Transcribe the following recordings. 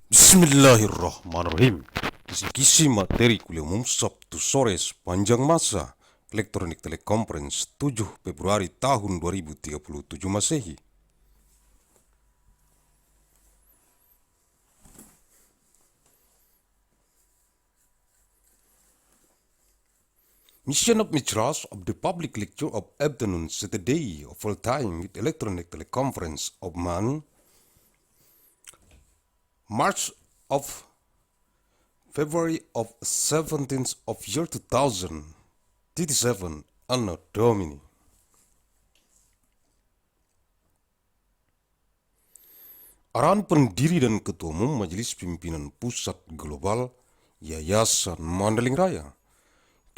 Bismillahirrahmanirrahim. Kisi-kisi materi kuliah umum Sabtu sore sepanjang masa elektronik teleconference 7 Februari tahun 2037 Masehi. Mission of Majelis of the public lecture of afternoon Saturday of full time with electronic teleconference of March of February of 17th of year 2037 Anno Domini. Arahan Pendiri dan Ketua Umum Majelis Pimpinan Pusat Global Yayasan Mandailing Raya.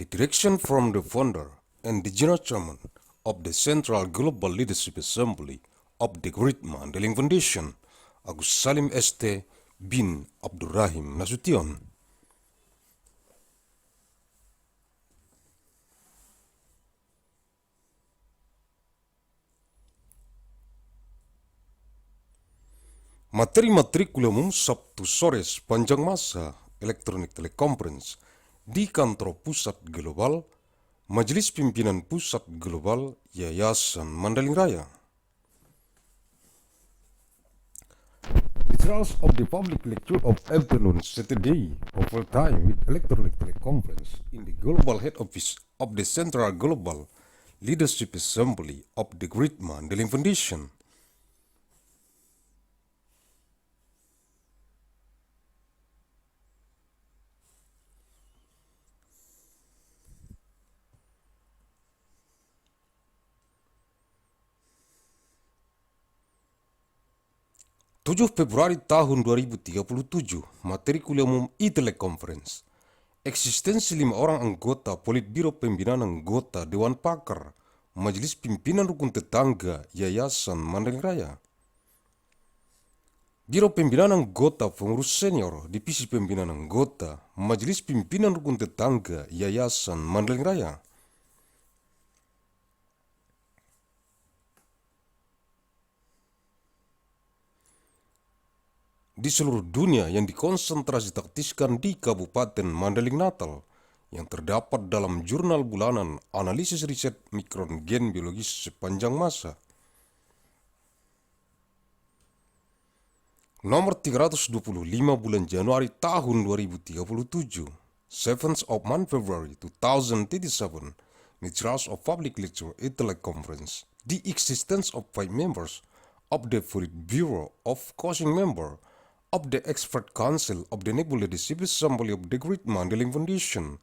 The direction from the founder and the general chairman of the Central Global Leadership Assembly of the Great Mandailing Foundation, Agussalim St. bin Abdur Rahim Nasution. Materi-materi kuliah umum Sabtu sore sepanjang masa elektronik teleconference di kantor Pusat Global Majelis Pimpinan Pusat Global Yayasan Mandailing Raya. Results of the public lecture of afternoon Saturday of full time with electronic teleconference in the global head office of the Central Global Leadership Assembly of the Great Mandailing Foundation. Februari tahun 2037, materi kuliah umum e-teleconference. Eksistensi 5 orang anggota Politbiro Pembinaan Anggota Dewan Pakar Majelis Pimpinan Rukun Tetangga Yayasan Mandailing Raya. Biro Pembinaan Anggota Pengurus Senior Divisi Pembinaan Anggota Majelis Pimpinan Rukun Tetangga Yayasan Mandailing Raya. Di seluruh dunia yang dikonsentrasi taktiskan di Kabupaten Mandailing Natal yang terdapat dalam jurnal bulanan analisis riset mikron gen biologis sepanjang masa. Nomor 325 bulan Januari tahun 2037, 7th of month February 2037, Materials of Public Lecture a Teleconference, the existence of 5 members of the Politburo of Causing Member of the Expert Council of the Nebula Leadership Assembly of the Great Mandailing Foundation,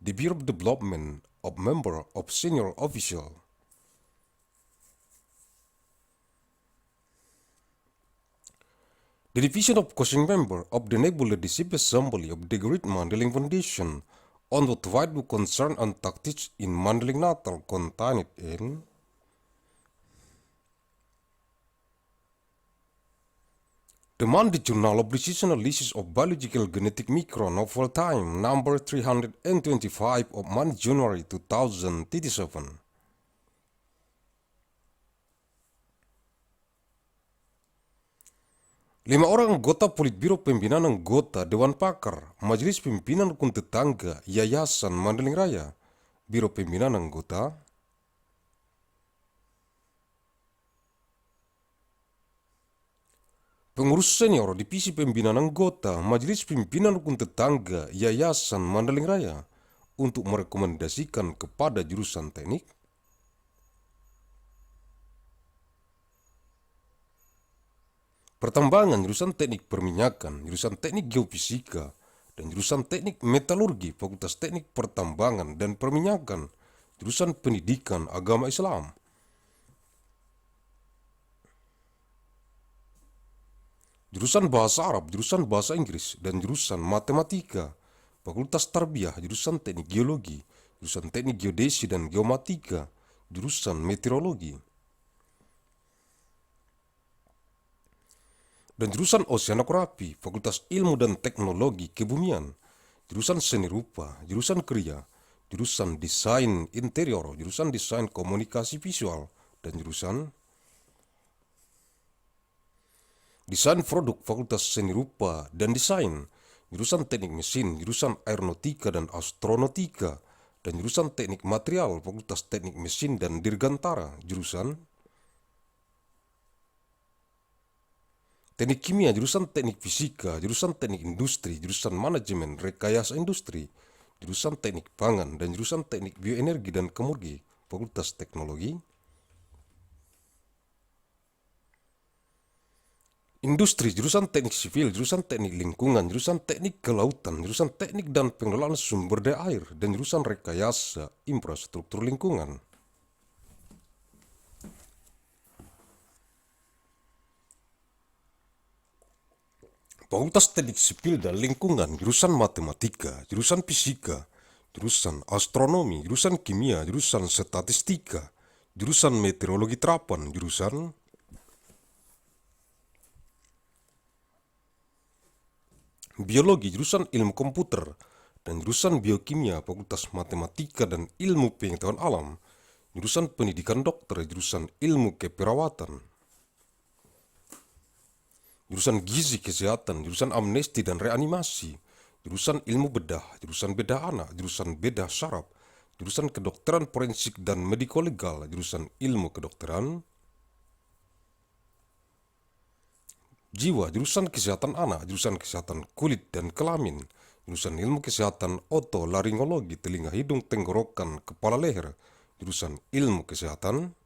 the Bureau of Development of Member of Senior Official. The Division of Causing Member of the Nebula Leadership Assembly of the Great Mandailing Foundation on what wide concern and tactics in Mandailing Natal contained in the Monday Journal of Precision Analysis of Biological Genetic Micron of all time, number 325 of month January 2037. Lima orang anggota Politbiro Pembinaan Anggota Dewan Pakar Majelis Pimpinan Rukun Tetangga Yayasan Mandailing Raya, Biro Pembinaan Anggota, Pengurus Senior Divisi Pembinaan Anggota Majelis Pimpinan Rukun Tetangga Yayasan Mandailing Raya untuk merekomendasikan kepada jurusan teknik, pertambangan, jurusan teknik perminyakan, jurusan teknik geofisika, dan jurusan teknik metalurgi, Fakultas Teknik Pertambangan dan Perminyakan, jurusan pendidikan agama Islam, jurusan Bahasa Arab, jurusan Bahasa Inggris, dan jurusan Matematika, Fakultas Tarbiyah, jurusan Teknik Geologi, jurusan Teknik Geodesi dan Geomatika, jurusan Meteorologi, dan jurusan Oceanografi, Fakultas Ilmu dan Teknologi Kebumian, jurusan Seni Rupa, jurusan Kriya, jurusan Desain Interior, jurusan Desain Komunikasi Visual, dan jurusan Desain produk Fakultas Seni Rupa dan Desain, jurusan Teknik Mesin, jurusan Aeronautika dan Astronautika, dan jurusan Teknik Material Fakultas Teknik Mesin dan Dirgantara, jurusan Teknik Kimia, jurusan Teknik Fisika, jurusan Teknik Industri, jurusan Manajemen Rekayasa Industri, jurusan Teknik Pangan, dan jurusan Teknik Bioenergi dan Kemurgi, Fakultas Teknologi. Industri, jurusan Teknik Sipil, jurusan Teknik Lingkungan, jurusan Teknik Kelautan, jurusan Teknik dan Pengelolaan Sumber Daya Air, dan jurusan Rekayasa Infrastruktur Lingkungan. Fakultas Teknik Sipil dan Lingkungan, jurusan Matematika, jurusan Fisika, jurusan Astronomi, jurusan Kimia, jurusan Statistika, jurusan Meteorologi Terapan, jurusan Biologi, jurusan Ilmu Komputer, dan jurusan Biokimia, Fakultas Matematika dan Ilmu Pengetahuan Alam, jurusan Pendidikan Dokter, jurusan Ilmu Keperawatan, jurusan Gizi Kesehatan, jurusan Amnesti dan Reanimasi, jurusan Ilmu Bedah, jurusan Bedah Anak, jurusan Bedah Saraf, jurusan Kedokteran Forensik dan Mediko-Legal, jurusan Ilmu Kedokteran Jiwa, jurusan Kesehatan Anak, jurusan Kesehatan Kulit dan Kelamin, jurusan Ilmu Kesehatan Otolaringologi, Telinga Hidung Tenggorokan Kepala Leher, jurusan Ilmu Kesehatan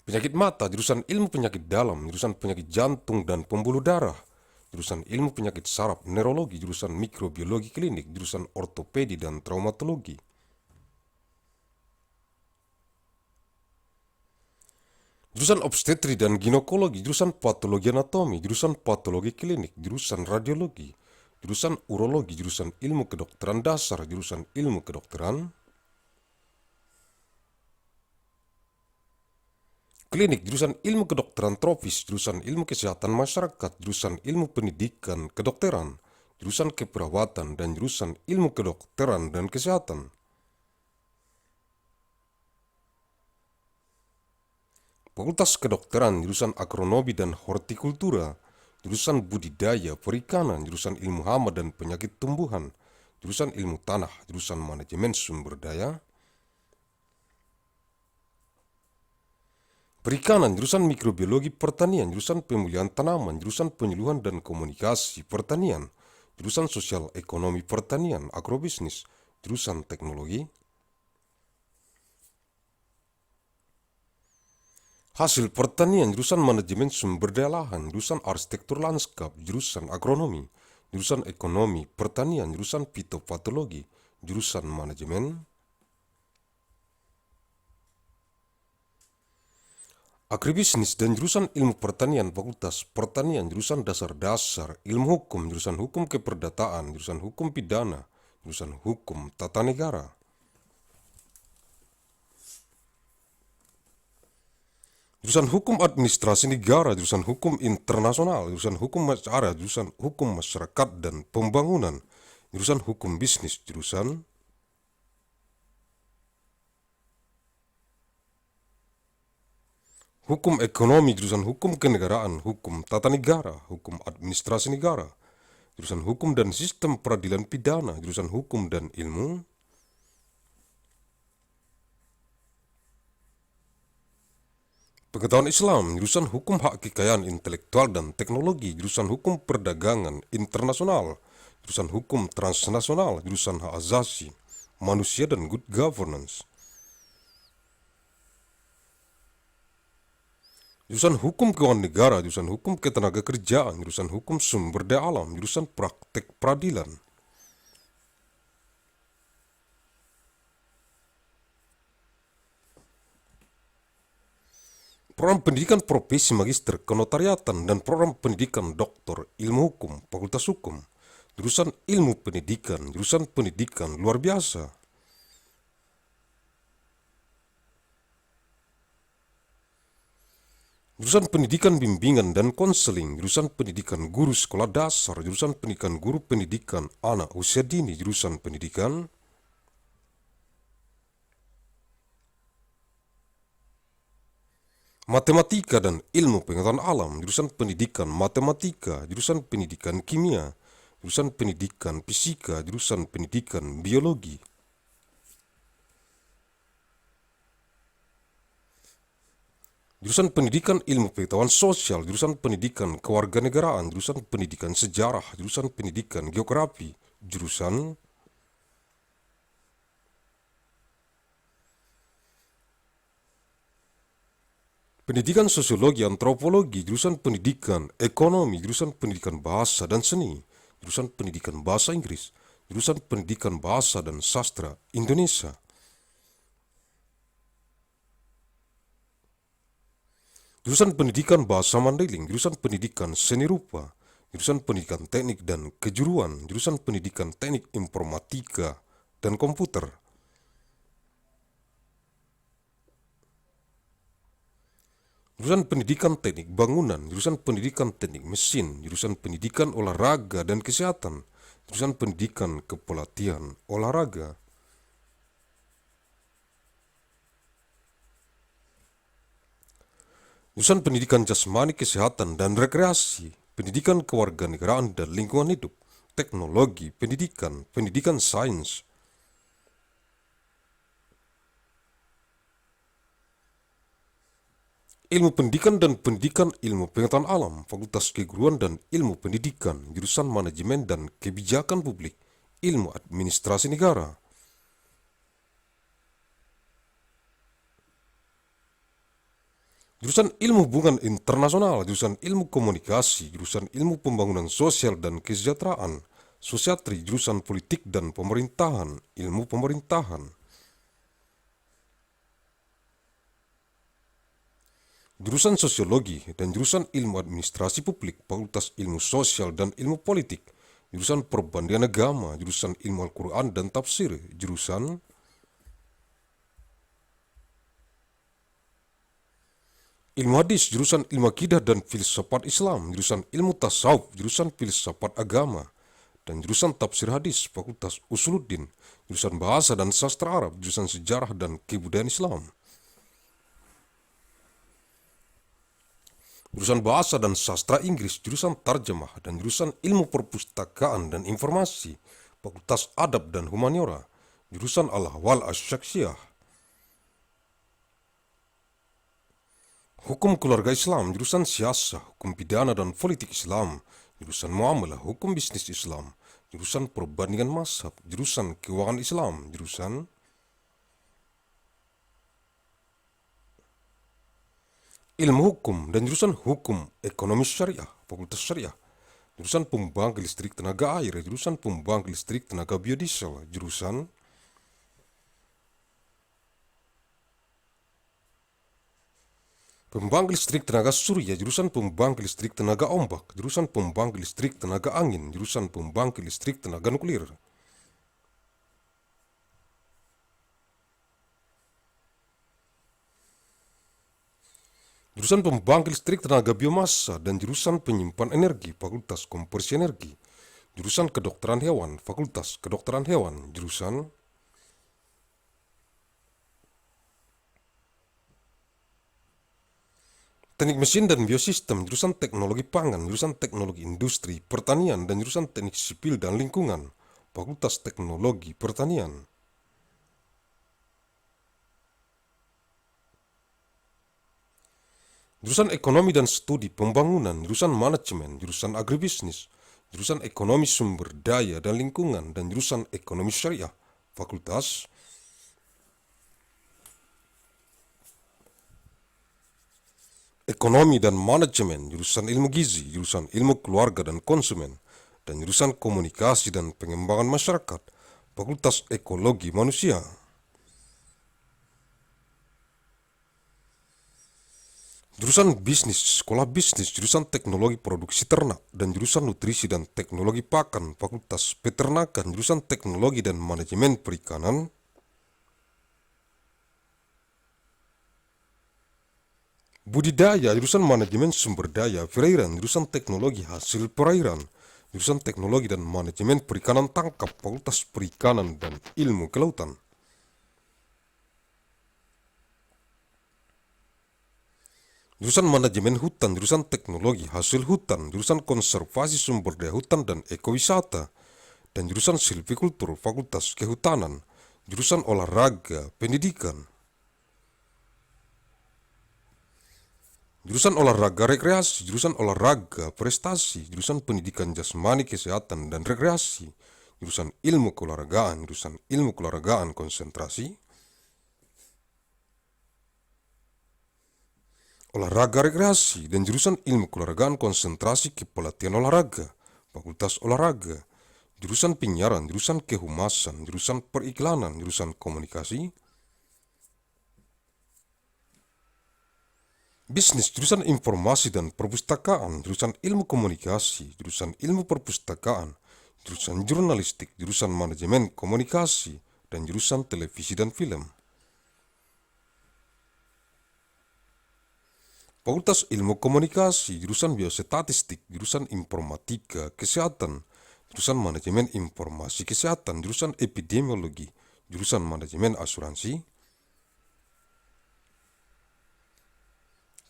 Penyakit Mata, jurusan Ilmu Penyakit Dalam, jurusan Penyakit Jantung dan Pembuluh Darah, jurusan Ilmu Penyakit Saraf Neurologi, jurusan Mikrobiologi Klinik, jurusan Ortopedi dan Traumatologi. Jurusan Obstetri dan Ginekologi, jurusan Patologi Anatomi, jurusan Patologi Klinik, jurusan Radiologi, jurusan Urologi, jurusan Ilmu Kedokteran Dasar, jurusan Ilmu Kedokteran Klinik, jurusan Ilmu Kedokteran Tropis, jurusan Ilmu Kesehatan Masyarakat, jurusan Ilmu Pendidikan Kedokteran, jurusan Keperawatan, dan jurusan Ilmu Kedokteran dan Kesehatan. Fakultas Kedokteran, jurusan Agronomi dan Hortikultura, jurusan Budidaya Perikanan, jurusan Ilmu Hama dan Penyakit Tumbuhan, jurusan Ilmu Tanah, jurusan Manajemen Sumber Daya Perikanan, jurusan Mikrobiologi Pertanian, jurusan Pemulihan Tanaman, jurusan Penyuluhan dan Komunikasi Pertanian, jurusan Sosial Ekonomi Pertanian, Agrobisnis, jurusan Teknologi Hasil Pertanian, jurusan Manajemen Sumber Daya Lahan, jurusan Arsitektur Lanskap, jurusan Agronomi, jurusan Ekonomi Pertanian, jurusan Fitopatologi, jurusan Manajemen Agribisnis dan jurusan Ilmu Pertanian, Fakultas Pertanian, jurusan Dasar-Dasar, Ilmu Hukum, jurusan Hukum Keperdataan, jurusan Hukum Pidana, jurusan Hukum Tata Negara. Jurusan Hukum Administrasi Negara, jurusan Hukum Internasional, jurusan Hukum Acara, jurusan Hukum Masyarakat dan Pembangunan, jurusan Hukum Bisnis, jurusan Hukum Ekonomi, jurusan Hukum Kenegaraan, Hukum Tata Negara, Hukum Administrasi Negara, jurusan Hukum dan Sistem Peradilan Pidana, jurusan Hukum dan Ilmu Pengetahuan Islam, jurusan Hukum Hak Kekayaan Intelektual dan Teknologi, jurusan Hukum Perdagangan Internasional, jurusan Hukum Transnasional, jurusan Hak Asasi Manusia dan Good Governance, jurusan Hukum Keuangan Negara, jurusan Hukum Ketenagakerjaan, jurusan Hukum Sumber Daya Alam, jurusan Praktek Peradilan. Program Pendidikan Profesi Magister Kenotariatan dan Program Pendidikan Doktor Ilmu Hukum, Fakultas Hukum, jurusan Ilmu Pendidikan, jurusan Pendidikan Luar Biasa. Jurusan Pendidikan Bimbingan dan Konseling, jurusan Pendidikan Guru Sekolah Dasar, jurusan Pendidikan Guru Pendidikan Anak Usia Dini, jurusan Pendidikan Matematika dan Ilmu Pengetahuan Alam, jurusan Pendidikan Matematika, jurusan Pendidikan Kimia, jurusan Pendidikan Fisika, jurusan Pendidikan Biologi. Jurusan Pendidikan Ilmu Pengetahuan Sosial, jurusan Pendidikan Kewarganegaraan, jurusan Pendidikan Sejarah, jurusan Pendidikan Geografi, jurusan Pendidikan Sosiologi Antropologi, jurusan Pendidikan Ekonomi, jurusan Pendidikan Bahasa dan Seni, jurusan Pendidikan Bahasa Inggris, jurusan Pendidikan Bahasa dan Sastra Indonesia. Jurusan Pendidikan Bahasa Mandailing, jurusan Pendidikan Seni Rupa, jurusan Pendidikan Teknik dan Kejuruan, jurusan Pendidikan Teknik Informatika dan Komputer. Jurusan Pendidikan Teknik Bangunan, jurusan Pendidikan Teknik Mesin, jurusan Pendidikan Olahraga dan Kesehatan, jurusan Pendidikan Kepelatihan Olahraga. Jurusan Pendidikan Jasmani Kesehatan dan Rekreasi, Pendidikan Kewarganegaraan dan Lingkungan Hidup, Teknologi Pendidikan, Pendidikan Sains. Ilmu Pendidikan dan Pendidikan Ilmu Pengetahuan Alam, Fakultas Keguruan dan Ilmu Pendidikan, jurusan Manajemen dan Kebijakan Publik, Ilmu Administrasi Negara. Jurusan Ilmu Hubungan Internasional, jurusan Ilmu Komunikasi, jurusan Ilmu Pembangunan Sosial dan Kesejahteraan, Sosiatri, jurusan Politik dan Pemerintahan, Ilmu Pemerintahan. Jurusan Sosiologi dan jurusan Ilmu Administrasi Publik, Fakultas Ilmu Sosial dan Ilmu Politik, jurusan Perbandingan Agama, jurusan Ilmu Al-Quran dan Tafsir, jurusan Ilmu Hadis, jurusan Ilmu Akidah dan Filsafat Islam, jurusan Ilmu Tasawuf, jurusan Filsafat Agama, dan jurusan Tafsir Hadis, Fakultas Usuluddin, jurusan Bahasa dan Sastra Arab, jurusan Sejarah dan Kebudayaan Islam. Jurusan Bahasa dan Sastra Inggris, jurusan Tarjemah, dan jurusan Ilmu Perpustakaan dan Informasi, Fakultas Adab dan Humaniora, jurusan Al-Ahwal Asy-Syakhsiyah. Hukum Keluarga Islam, jurusan Siasah, Hukum Pidana dan Politik Islam, jurusan Muamalah, Hukum Bisnis Islam, jurusan Perbandingan Mazhab, jurusan Keuangan Islam, jurusan Ilmu Hukum dan jurusan Hukum Ekonomi Syariah, Fakultas Syariah, jurusan Pembangkit Listrik Tenaga Air, jurusan Pembangkit Listrik Tenaga Biodiesel, jurusan Pembangkit Listrik Tenaga Surya, jurusan Pembangkit Listrik Tenaga Ombak, jurusan Pembangkit Listrik Tenaga Angin, jurusan Pembangkit Listrik Tenaga Nuklir. Jurusan Pembangkit Listrik Tenaga Biomasa dan jurusan Penyimpan Energi, Fakultas Konversi Energi, jurusan Kedokteran Hewan, Fakultas Kedokteran Hewan, jurusan Teknik Mesin dan Biosistem, jurusan Teknologi Pangan, jurusan Teknologi Industri, Pertanian, dan jurusan Teknik Sipil dan Lingkungan, Fakultas Teknologi Pertanian. Jurusan Ekonomi dan Studi Pembangunan, jurusan Manajemen, jurusan Agribisnis, jurusan Ekonomi Sumber Daya dan Lingkungan, dan jurusan Ekonomi Syariah, Fakultas Ekonomi dan Manajemen, jurusan Ilmu Gizi, jurusan Ilmu Keluarga dan Konsumen, dan jurusan Komunikasi dan Pengembangan Masyarakat, Fakultas Ekologi Manusia. Jurusan Bisnis, Sekolah Bisnis, jurusan Teknologi Produksi Ternak, dan jurusan Nutrisi dan Teknologi Pakan, Fakultas Peternakan, jurusan Teknologi dan Manajemen Perikanan. Budidaya, jurusan Manajemen Sumber Daya Perairan, jurusan Teknologi Hasil Perairan, jurusan Teknologi dan Manajemen Perikanan Tangkap, Fakultas Perikanan dan Ilmu Kelautan. jurusan manajemen hutan, jurusan teknologi hasil hutan, jurusan konservasi sumber daya hutan dan ekowisata, dan jurusan silvikultur Fakultas Kehutanan, jurusan olahraga, pendidikan, jurusan olahraga rekreasi, jurusan olahraga prestasi, jurusan pendidikan jasmani kesehatan dan rekreasi, jurusan ilmu keolahragaan konsentrasi, olahraga rekreasi, dan jurusan ilmu keolahragaan konsentrasi kepelatihan olahraga, Fakultas Olahraga, jurusan penyiaran, jurusan kehumasan, jurusan periklanan, jurusan komunikasi, bisnis, jurusan informasi dan perpustakaan, jurusan ilmu komunikasi, jurusan ilmu perpustakaan, jurusan jurnalistik, jurusan manajemen komunikasi, dan jurusan televisi dan film. Fakultas Ilmu Komunikasi, jurusan Biostatistik, jurusan Informatika Kesehatan, jurusan Manajemen Informasi Kesehatan, jurusan Epidemiologi, jurusan Manajemen Asuransi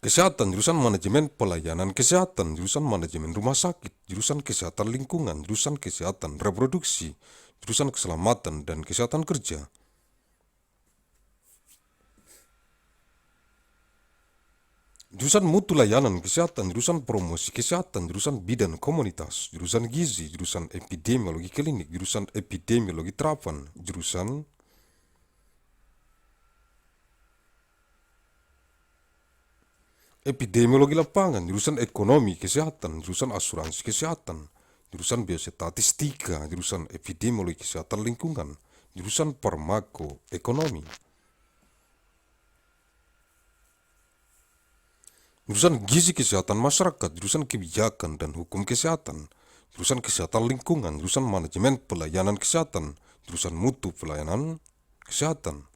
Kesehatan, jurusan Manajemen Pelayanan Kesehatan, jurusan Manajemen Rumah Sakit, jurusan Kesehatan Lingkungan, jurusan Kesehatan Reproduksi, jurusan Keselamatan dan Kesehatan Kerja. Jurusan Mutu Layanan Kesehatan, jurusan Promosi Kesehatan, jurusan Bidan Komunitas, jurusan Gizi, jurusan Epidemiologi Klinik, jurusan Epidemiologi Terapan, jurusan Epidemiologi Lapangan, jurusan Ekonomi Kesehatan, jurusan Asuransi Kesehatan, jurusan Biostatistika, jurusan Epidemiologi Kesehatan Lingkungan, jurusan Farmako Ekonomi. Jurusan Gizi Kesehatan Masyarakat, jurusan Kebijakan dan Hukum Kesehatan, jurusan Kesehatan Lingkungan, jurusan Manajemen Pelayanan Kesehatan, jurusan Mutu Pelayanan Kesehatan,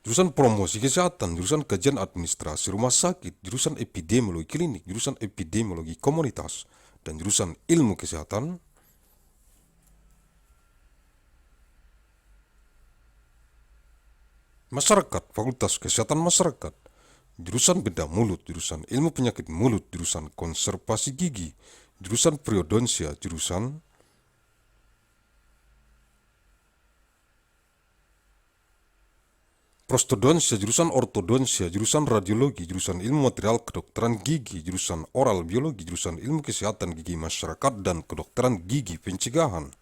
jurusan Promosi Kesehatan, jurusan Kajian Administrasi Rumah Sakit, jurusan Epidemiologi Klinik, jurusan Epidemiologi Komunitas, dan jurusan Ilmu Kesehatan. Masyarakat, Fakultas Kesehatan Masyarakat, jurusan Bedah Mulut, jurusan Ilmu Penyakit Mulut, jurusan Konservasi Gigi, jurusan Periodonsia, jurusan Prostodonsia, jurusan Ortodonsia, jurusan Radiologi, jurusan Ilmu Material Kedokteran Gigi, jurusan Oral Biologi, jurusan Ilmu Kesehatan Gigi Masyarakat dan Kedokteran Gigi Pencegahan.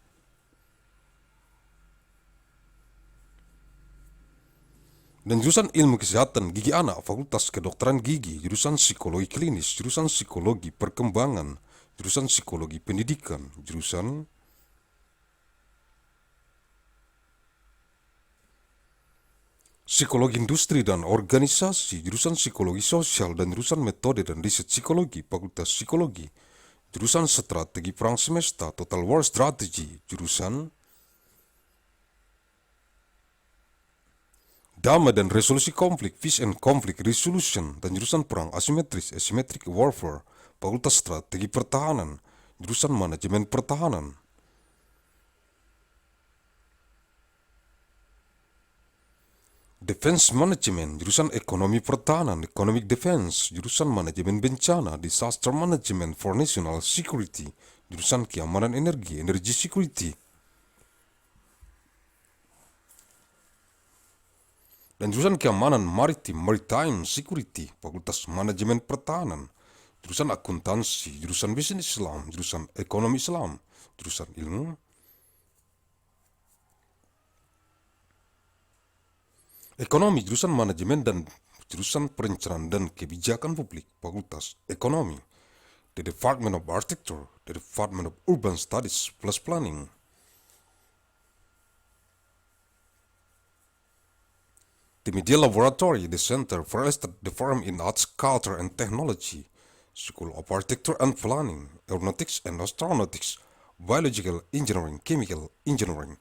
Dan jurusan Ilmu Kesehatan Gigi Anak, Fakultas Kedokteran Gigi, jurusan Psikologi Klinis, jurusan Psikologi Perkembangan, jurusan Psikologi Pendidikan, jurusan Psikologi Industri dan Organisasi, jurusan Psikologi Sosial dan jurusan Metode dan Riset Psikologi, Fakultas Psikologi, jurusan Strategi Perang Semesta, Total War Strategy, jurusan Damai dan Resolusi Konflik, Peace and Conflict Resolution, dan jurusan Perang Asimetris, Asymmetric Warfare, Fakultas Strategi Pertahanan, jurusan Manajemen Pertahanan. Defense Management, jurusan Ekonomi Pertahanan, Economic Defense, jurusan Manajemen Bencana, Disaster Management for National Security, jurusan Keamanan Energi, Energy Security. Dan jurusan Keamanan Maritim, Maritime Security, Fakultas Manajemen Pertahanan, jurusan Akuntansi, jurusan Bisnis Islam, jurusan Ekonomi Islam, jurusan Ilmu Ekonomi, jurusan Manajemen dan jurusan Perencanaan dan Kebijakan Publik, Fakultas Ekonomi, the Department of Architecture, the Department of Urban Studies plus Planning. The Media Laboratory, the Center for the Forum in Arts, Culture and Technology, School of Architecture and Planning, Aeronautics and Astronautics, Biological Engineering, Chemical Engineering,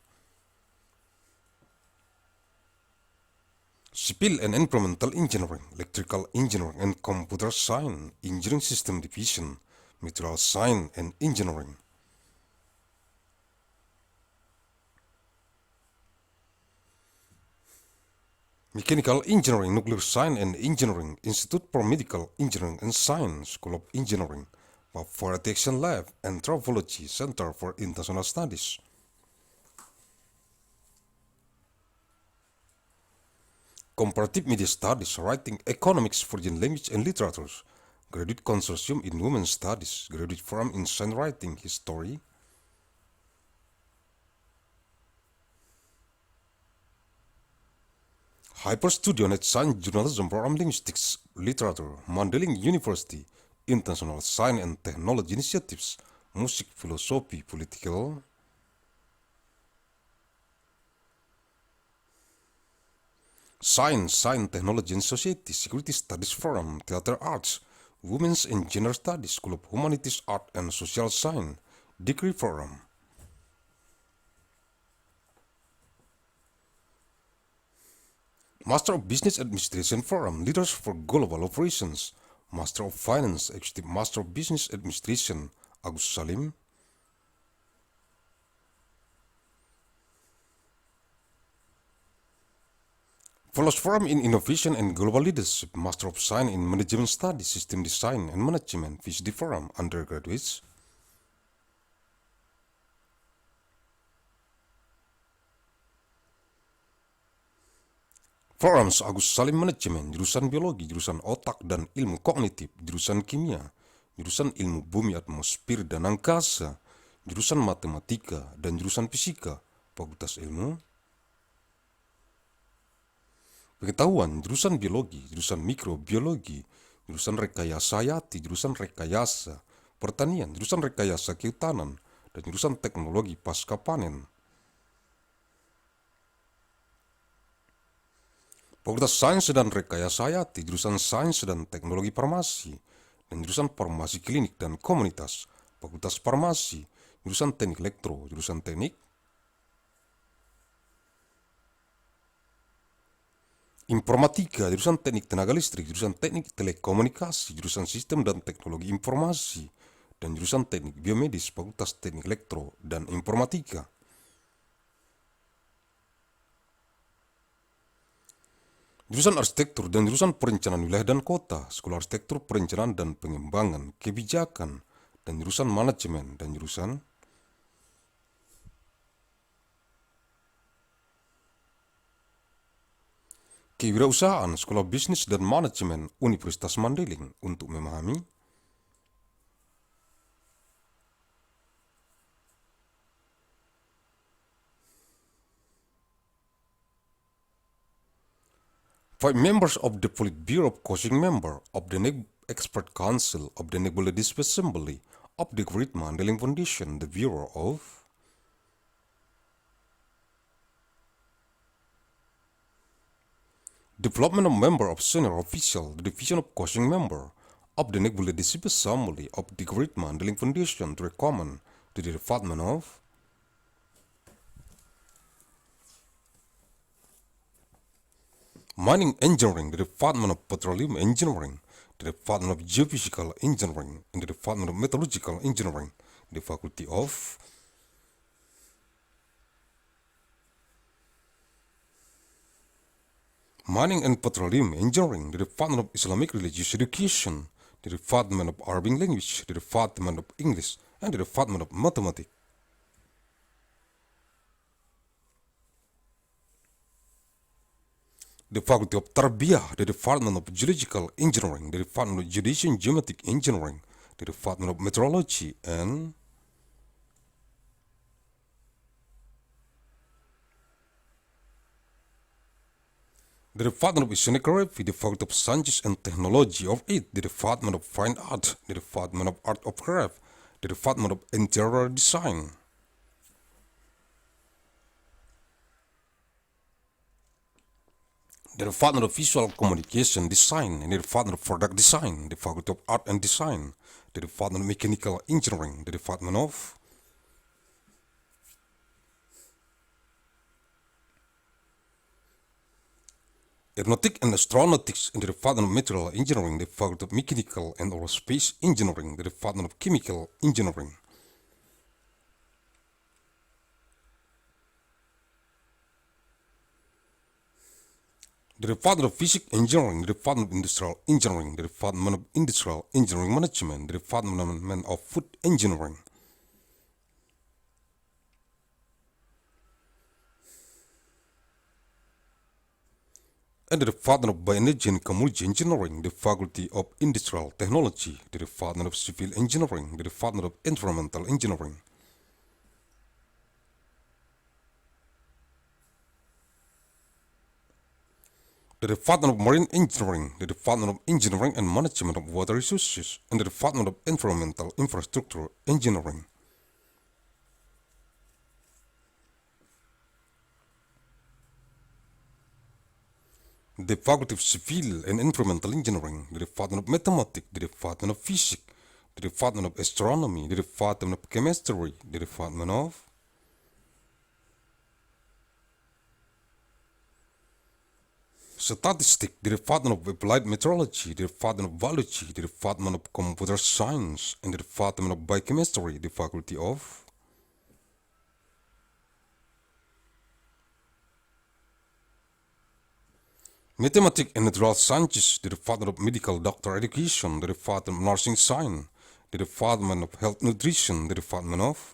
Civil and Environmental Engineering, Electrical Engineering and Computer Science, Engineering System Division, Material Science and Engineering. Mechanical Engineering, Nuclear Science and Engineering, Institute for Medical Engineering and Science, School of Engineering, Fire Detection Lab, Anthropology Center for International Studies. Comparative Media Studies, Writing, Economics, Foreign Language and Literature, Graduate Consortium in Women's Studies, Graduate Forum in Science Writing, History, Hyper Studio Net Science Journalism Program Linguistics, Literature, Mandailing University, International Science and Technology Initiatives, Music, Philosophy, Political, Science, Technology and Society, Security Studies Forum, Theater Arts, Women's and Gender Studies, School of Humanities, Art and Social Science, Degree Forum. Master of Business Administration Forum, Leaders for Global Operations, Master of Finance, Executive Master of Business Administration, Agussalim, Fellows Forum in Innovation and Global Leadership, Master of Science in Management Studies, System Design and Management, PhD Forum, Undergraduates, Forums Agussalim Manajemen, jurusan Biologi, jurusan Otak dan Ilmu Kognitif, jurusan Kimia, jurusan Ilmu Bumi, Atmosfer dan Angkasa, jurusan Matematika dan jurusan Fisika, Fakultas Ilmu Pengetahuan, jurusan Biologi, jurusan Mikrobiologi, jurusan Rekayasa Hayati, jurusan Rekayasa Pertanian, jurusan Rekayasa Kehutanan, dan jurusan Teknologi Pasca Panen. Fakultas Sains dan Rekayasa Hayati, jurusan Sains dan Teknologi Farmasi, dan jurusan Farmasi Klinik dan Komunitas, Fakultas Farmasi, jurusan Teknik Elektro, jurusan Teknik Informatika, jurusan Teknik Tenaga Listrik, jurusan Teknik Telekomunikasi, jurusan Sistem dan Teknologi Informasi, dan jurusan Teknik Biomedis, Fakultas Teknik Elektro dan Informatika. Jurusan Arsitektur dan jurusan Perencanaan Wilayah dan Kota, Sekolah Arsitektur, Perencanaan dan Pengembangan Kebijakan, dan jurusan Manajemen, dan jurusan Kewirausahaan, Sekolah Bisnis dan Manajemen Universitas Mandailing. Untuk memahami Five members of the Politburo of Coaching Member of the Expert Council of the Legislative Assembly of the Great Mandailing Foundation, the Bureau of Development of Member of Senior Official, the Division of Coaching Member of the Legislative Assembly of the Great Mandailing Foundation to recommend to the Department of Mining Engineering, the Department of Petroleum Engineering, the Department of Geophysical Engineering, and the Department of Metallurgical Engineering, the Faculty of Mining and Petroleum Engineering, the Department of Islamic Religious Education, the Department of Arabic Language, the Department of English, and the Department of Mathematics. The Faculty of Tarbiyah, the Department of Geological Engineering, the Department of Geodesy and Geometric Engineering, the Department of Meteorology, and the Department of Oceanography, the Faculty of Sciences and Technology of it, the Department of Fine Art, the Department of Art of Craft, the Department of Interior Design, the Department of Visual Communication Design, and the Department of Product Design, the Faculty of Art and Design, the Department of Mechanical Engineering, the Department of Aeronautic and Astronautics, in the Department of Material Engineering, the Faculty of Mechanical and Aerospace Engineering, the Department of Chemical Engineering. the Department of Physics Engineering, the Department of Industrial Engineering, the Department of Industrial Engineering Management, the Department of Food Engineering. And the Department of Bioenergy and Community Engineering, the Faculty of Industrial Technology, the Department of Civil Engineering, the Department of Environmental Engineering. The Department of Marine Engineering, the Department of Engineering and Management of Water Resources, and the Department of Environmental Infrastructure Engineering. The Faculty of Civil and Environmental Engineering, the Department of Mathematics, the Department of Physics, the Department of Astronomy, the Department of Chemistry, the Department of Statistics, the Department of Applied Meteorology, the Department of Biology, the Department of Computer Science, and the Department of Biochemistry, the Faculty of Mathematics and Natural Sciences, the Department of Medical Doctor Education, the Department of Nursing Science, the Department of Health Nutrition, the Department of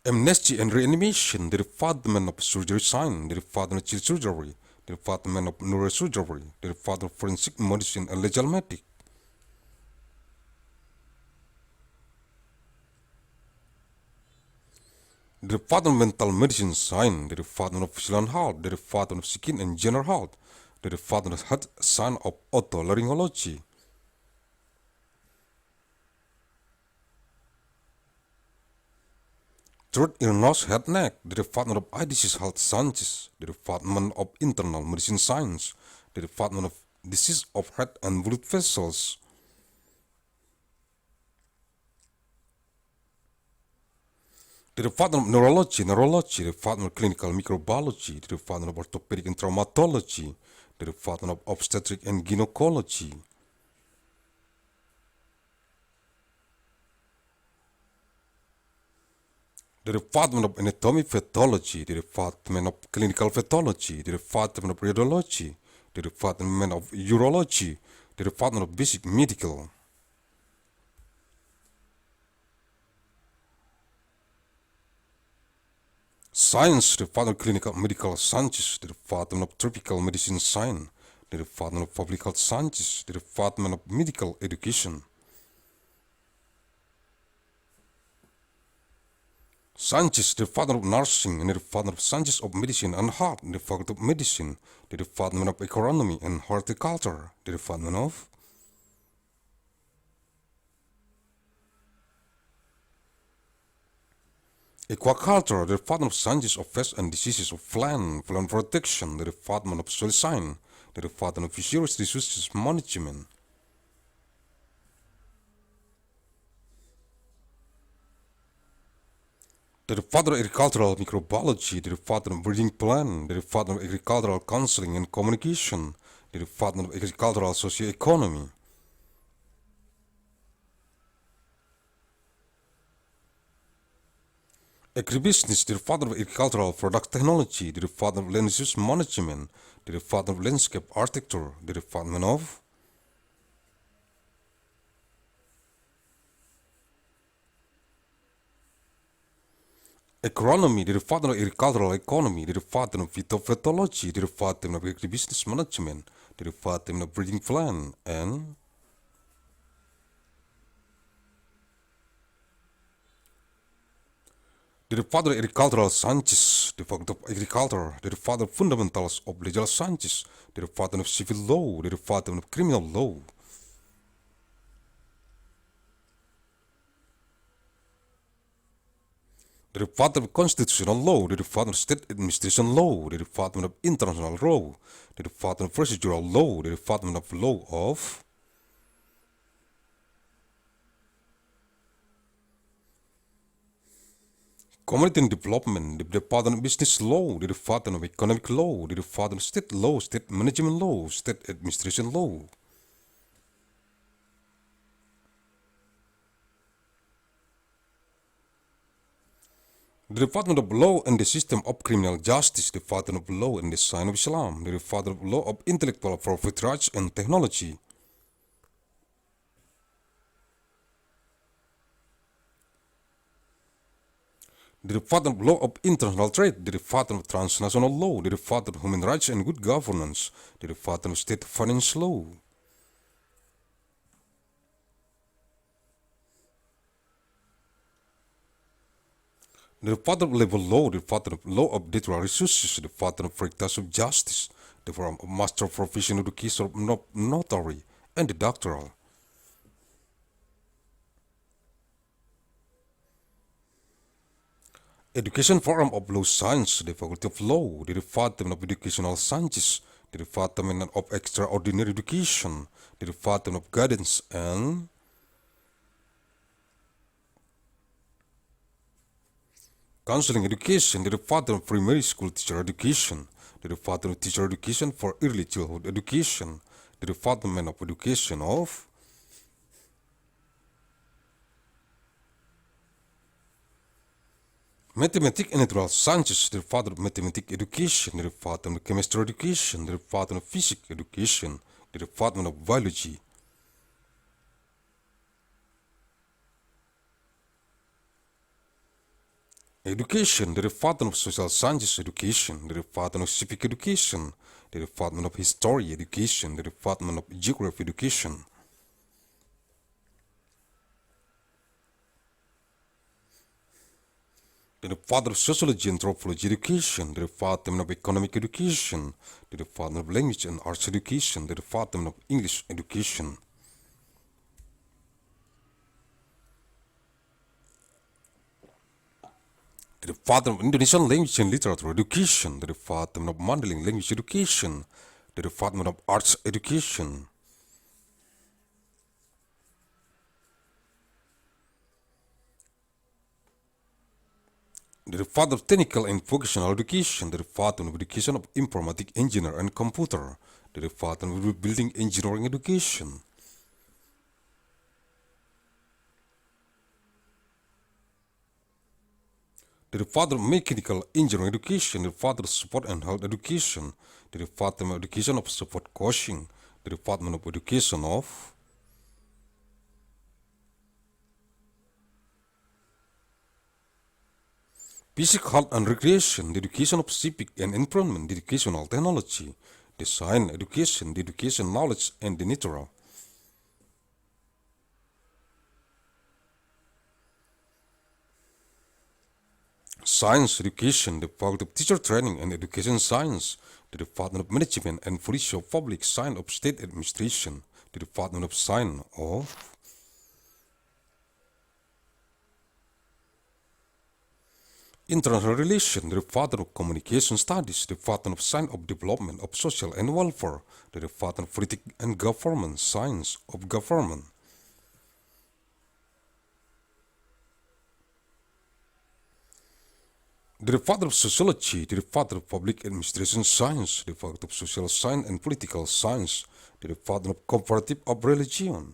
Amnesty and Reanimation, the Department of Surgery Science, the Department of Child Surgery, the Department of Neurosurgery, the Department of Forensic Medicine and Legal Medic. The Department of Mental Medicine Science, the Department of Physical Health, the Department of Skin and General Health, the Department of Health Science of Otolaryngology. Third ear, nose, head, neck, the Department of Eye Disease Health Sciences, the Department of Internal Medicine Science, the Department of Disease of Heart and Blood Vessels. The Department of Neurology, the Department of Clinical Microbiology, the Department of Orthopedic and Traumatology, the Department of Obstetric and Gynecology. The Department of Anatomy Pathology, the Department of Clinical Pathology, the Department of Radiology, the Department of Urology, the Department of Basic Medical. Science, the Department of Clinical Medical Sciences, the Department of Tropical Medicine Science, the Department of Public Health Sciences, the Department of Medical Education. Sciences, the Department of Nursing, and the Department of Sciences of Medicine and Health, the Faculty of Medicine, the Department of Agronomy and Horticulture, the Department of Aquaculture, the Department of Sciences of Pests and Diseases of Plant Protection, the Department of Soil Science, the Department of Fisheries Resources Management. The Department of Agricultural Microbiology, the Department of Breeding Plant, the Department of Agricultural Counseling and Communication, the Department of Agricultural Socioeconomy. Agribusiness, the Department of Agricultural Product Technology, the Department of Land Use Management, the Department of Landscape Architecture, the Department of Agronomy, the Department of Agricultural Economy, the Department of Phytopathology, the Department of Agribusiness Management, the Department of Breeding Plant, and the Department of Agricultural Sciences, the Faculty of Agriculture, the Department of Fundamentals of Legal Sciences, the Department of Civil Law, the Department of Criminal Law. The Department of Constitutional Law, the Department of State Administration Law, the Department of International Law, the Department of Procedural Law, the Department of Law of Community and Development, the Department of Business Law, the Department of Economic Law, the Department of State Law, State Management Law, State Administration Law. The Department of Law and the System of Criminal Justice, the Department of Law and the Science of Islam, the Department of Law of Intellectual Property Rights and Technology, the Department of Law of International Trade, the Department of Transnational Law, the Department of Human Rights and Good Governance, the Department of State Finance Law, the Department of Labor Law, the Department of Law of Natural Resources, the Department of Practice of Justice, the Department of Master of Profession Education of Notary, and the Doctoral. Education Forum of Law Science, the Faculty of Law, the Department of Educational Sciences, the Department of Extraordinary Education, the Department of Guidance and Counseling Education, the Department of Primary School Teacher Education, the Department of Teacher Education for Early Childhood Education, the Department of Education of Mathematics and Natural Sciences, the Department of Mathematics Education, the Department of Chemistry Education, the Department of Physics Education, the Department of Biology, Education, the Department of Social Sciences Education, the Department of Civic Education, the Department of History Education, the Department of Geography Education, the Department of Sociology and Anthropology Education, the Department of Economic Education, the Department of Language and Arts Education, the Department of English Education, the Department of Indonesian Language and Literature Education, the Department of Mandailing Language Education, the Department of Arts Education, the Department of Technical and Vocational Education, the Department of Education of Informatic Engineer and Computer, the Department of Building Engineering Education, the Department of Mechanical Engineering Education, the Department of Sport and Health Education, the Department of Education of Sport Coaching, the Department of Education of Physical Health and Recreation, the Education of Civic and Environment, the Educational Technology, the Science Education, the Education Knowledge and the Natural, Science Education, the Faculty of Teacher Training and Education Science, the Department of Management and Policy of Public Science of State Administration, the Department of Science of International Relations, the Department of Communication Studies, the Department of Science of Development of Social and Welfare, the Department of Politics and Government, Science of Government, the Department of Sociology, the Department of Public Administration Science, the Department of Social Science and Political Science, the Department of Comparative of Religion,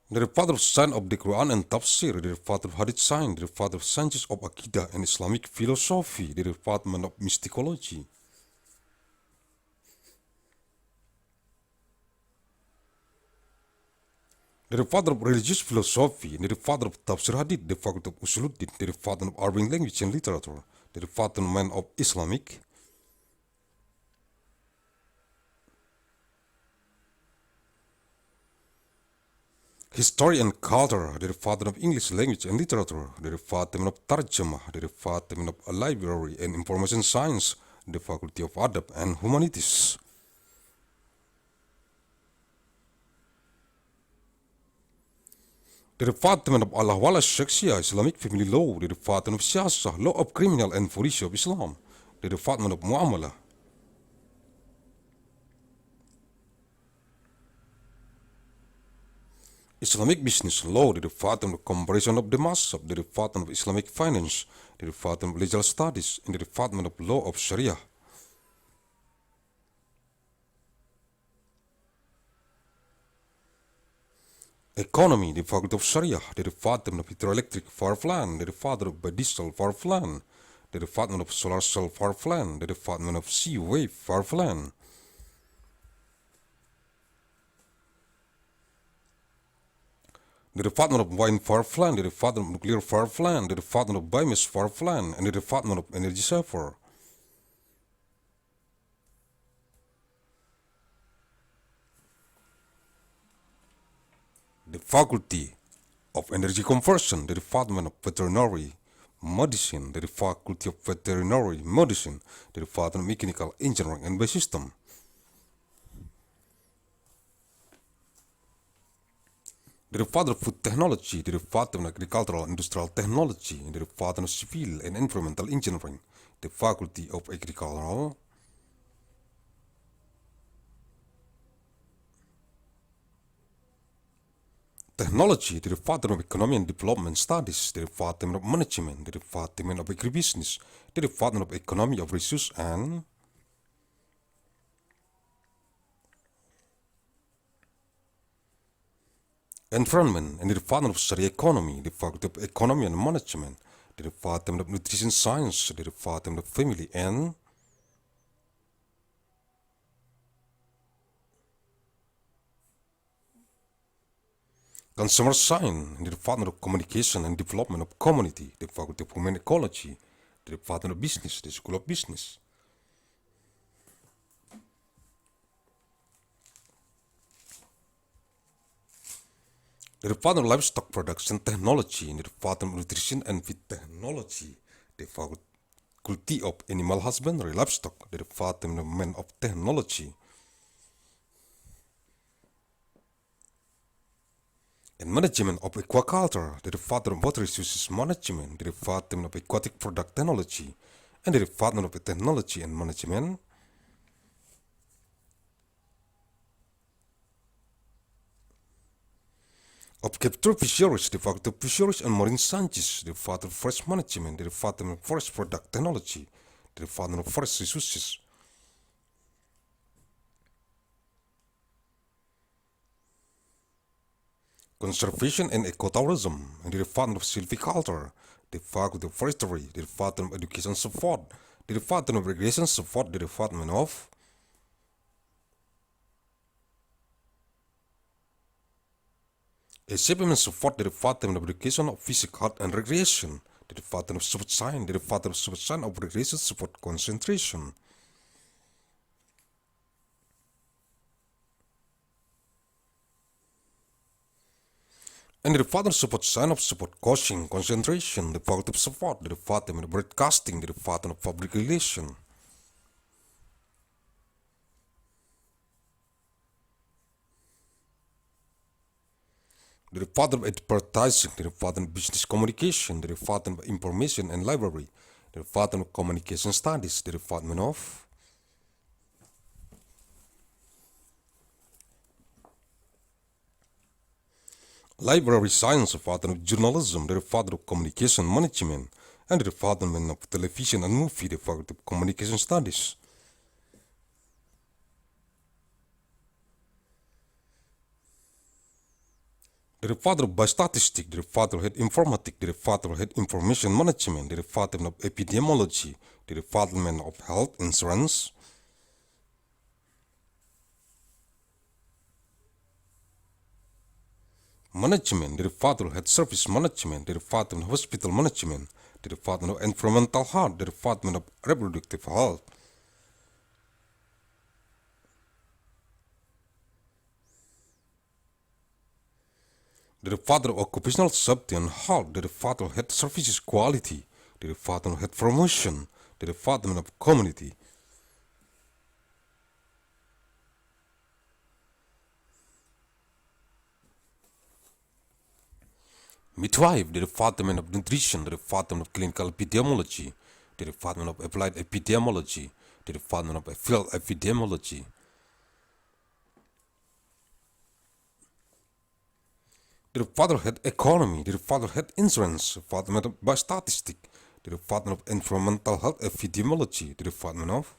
the Department of Science of the Quran and Tafsir, the Department of Hadith Science, the Department of Sciences of Aqidah and Islamic Philosophy, the Department of Mysticology, the Department of Religious Philosophy, the Department of Tafsir Hadith, the Faculty of Usuluddin, the Department of Arabic Language and Literature, the Department of Islamic, History and Culture, the Department of English Language and Literature, the Department of Tarjamah, the Department of Library and Information Science, the Faculty of Adab and Humanities, the Department of Al-Ahwal al-Shakhsiyah, Islamic Family Law, the Department of Siyasah, Law of Criminal and Policy of Islam, the Department of Muamalah, Islamic Business Law, the Department of Comparison of the Mazhab, the Department of Islamic Finance, the Department of Legal Studies, and the Department of Law of Sharia, Economy, the Faculty of Sharia, the Department of Hydroelectric Power Plant, the Department of Biodiesel Power Plant, the Department of Solar Cell Power Plant, the Department of Sea Wave Power Plant. The Department of Wind Power Plant, the Department of Nuclear Power Plant, the Department of Biomass Power Plant, and the Department of Energy Saver. The Faculty of Energy Conversion, the Department of Veterinary Medicine, the Faculty of Veterinary Medicine, the Department of Mechanical Engineering and Biosystem. The Department of Food Technology, the Department of Agricultural and Industrial Technology, the Department of Civil and Environmental Engineering, the Faculty of Agricultural Technology, the Department of Economy and Development Studies, the Department of Management, the Department of Agribusiness, the Department of Economy of Resource and Environment, and the Department of Sharia Economy, the Faculty of Economy and Management, the Department of Nutrition Science, the Department of Family and Consumer Science, the Department of Communication and Development of Community, the Faculty of Human Ecology, the Department of Business, the School of Business. The Department of Livestock Production Technology, and the Department of Nutrition and Feed Technology, the Faculty of Animal Husbandry, Livestock, the Department of Technology, and Management of Aquaculture, the Department of Water Resources Management, the Department of Aquatic Product Technology, and the Department of Technology and Management. Of Capture Fisheries, the Faculty of Fisheries and Marine Sciences, the Department of Forest Management, the Department of Forest Product Technology, the Department of Forest Resources. Conservation and Ecotourism, and the Department of Silviculture, the Faculty of Forestry, the Department of Education Support, the Department of Recreation Support, the Department of Supplement Support, the Department of Education of Physical Health and Recreation, the Department of Sport Science, the Department of Sport Science of Recreation Support Concentration. And the Department of Support Science of Support Coaching Concentration, the Faculty of Support, the Department of Broadcasting, the Department of Public Relations. The Department of Advertising, the Department of Business Communication, the Department of Information and Library, the Department of Communication Studies, the Department of Library Science, the Department of Journalism, the Department of Communication Management, and the Department of Television and Movie, the Faculty of Communication Studies. The Department of Biostatistics, the Department of Health Informatics, the Department of Health Information Management, the Department of Epidemiology, the Department of Health Insurance, Management, the Department of Health Service Management, the Department of Hospital Management, the Department of Environmental Health, the Department of Reproductive Health, the Department of Occupational Safety and Health, the Department of Health Services Quality, the Department of Health Promotion, the Department of Community, Midwife, the Department of Nutrition, the Department of Clinical Epidemiology, the Department of Applied Epidemiology, the Department of Field Epidemiology, the Department of Health Economy, the Department of Health Insurance, the Department of Biostatistics, the Department of Environmental Health Epidemiology, the Department of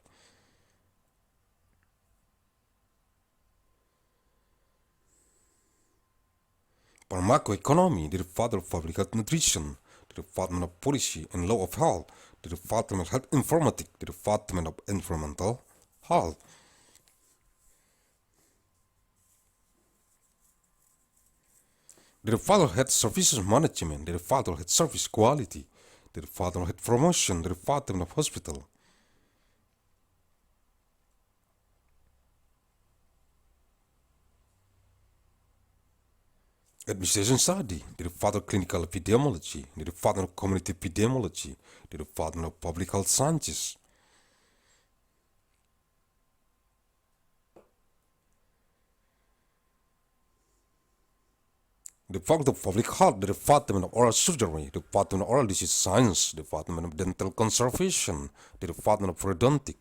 For macroeconomy, the Department of Public Health Nutrition, the Department of Policy and Law of Health, the Department of Health Informatics, the Department of Environmental Health. The Department of Health Services Management, the Department of Health Service Quality, the Department of Health Promotion, the Department of Hospital. Administration Study, the Department of Clinical Epidemiology, the Department of Community Epidemiology, the Department of Public Health Sciences. The Department of Public Health, the Department of Oral Surgery, the Department of Oral Disease Science, the Department of Dental Conservation, the Department of Periodontic.